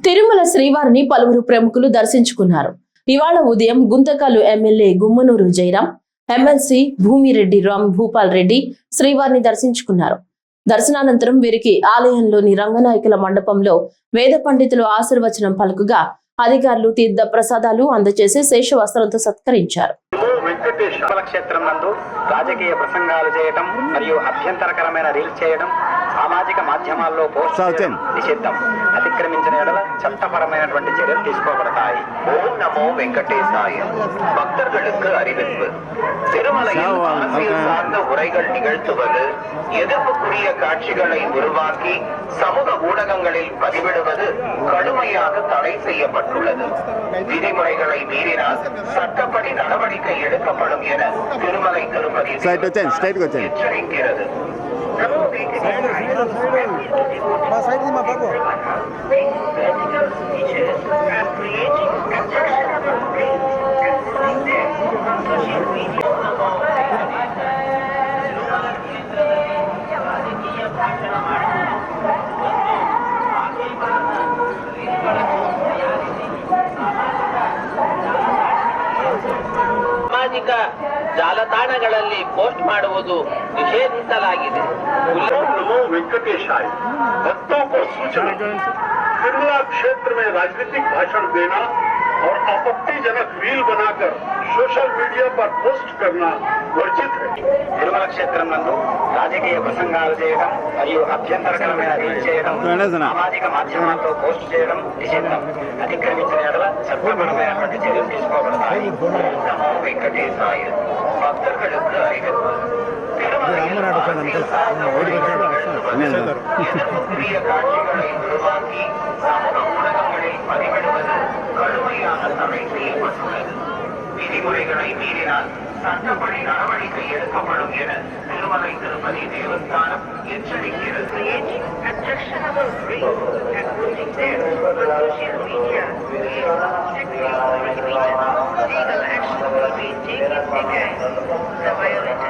తిరుమల శ్రీవారిని పలువురు ప్రముఖులు దర్శించుకున్నారు. ఇవాళ ఉదయం గుంతకల్లు ఎమ్మెల్యే గుమ్మనూరు జయరాం, ఎమ్మెల్సీ భూమిరెడ్డి రామ్ భూపాల్ రెడ్డి శ్రీవారిని దర్శించుకున్నారు. దర్శనానంతరం వీరికి ఆలయంలోని రంగనాయకుల మండపంలో వేద పండితులు ఆశీర్వచనం పలుకుగా అధికారులు తీర్థ ప్రసాదాలు అందజేసి శేష వస్త్రంతో సత్కరించారు. క్షేత్రం నందు రాజకీయ ప్రసంగాలు చేయడం మరియు అభ్యంతరకరమైన రీల్స్ చేయడం సామాజిక మాధ్యమాల్లో పోస్ట్ చేయడం నిషిద్ధం. అతిక్రమించిన ఎడల చట్టపరమైనటువంటి చర్యలు తీసుకోబడతాయి. ఓం నమో వెంకటేశాయ. பக்தர்களுக்கு அறிவிப்பு. திருமலையில் அரசியல் சார்ந்த உரைகள் நிகழ்த்துவது, எதிர்ப்புக்குரிய காட்சிகளை உருவாக்கி சமூக ஊடகங்களில் பதிவிடுவது கடுமையாக தடை செய்யப்பட்டுள்ளது. விதிமுறைகளை மீறினால் சட்டப்படி நடவடிக்கை எடுக்கப்படும் என திருமலை திருப்பதி எச்சரிக்கிறது. ಸಾಮಾಜಿಕ ಜಾಲತಾಣಗಳಲ್ಲಿ ಪೋಸ್ಟ್ ಮಾಡುವುದು ನಿಷೇಧಿಸಲಾಗಿದೆ. नमो वेंकटेशाय। भक्तों को सूचना, तिरुमला क्षेत्र में राजनीतिक भाषण देना और आपत्तिजनक रील बनाकर सोशल मीडिया पर पोस्ट करना वर्जित है. తిరుమల క్షేత్రం నందు రాజకీయ ప్రసంగాలు చేయడం మరియు అభ్యంతరకరమైన రీల్ చేయడం సామాజిక మాధ్యమాల్లో పోస్ట్ చేయడం నిషిద్ధం. అతిక్రమించిన ఎడల చట్టపరమైనటువంటి చర్యలు తీసుకోబడతాయి. నమో వెంకటేశాయ. భక్తர்களுக்கு அறிவிப்பு. எதிர்ப்புக்குரிய காட்சிகளை உருவாக்கி சமூக ஊடகங்களில் பதிவிடுவது கடுமையாக தடை செய்யப்பட்டுள்ளது. விதிமுறைகளை மீறினால் சட்டப்படி நடவடிக்கை எடுக்கப்படும் என Thirumalai Tirupati Devasthanam எச்சரிக்கிறது. Legal action will be taken against the violent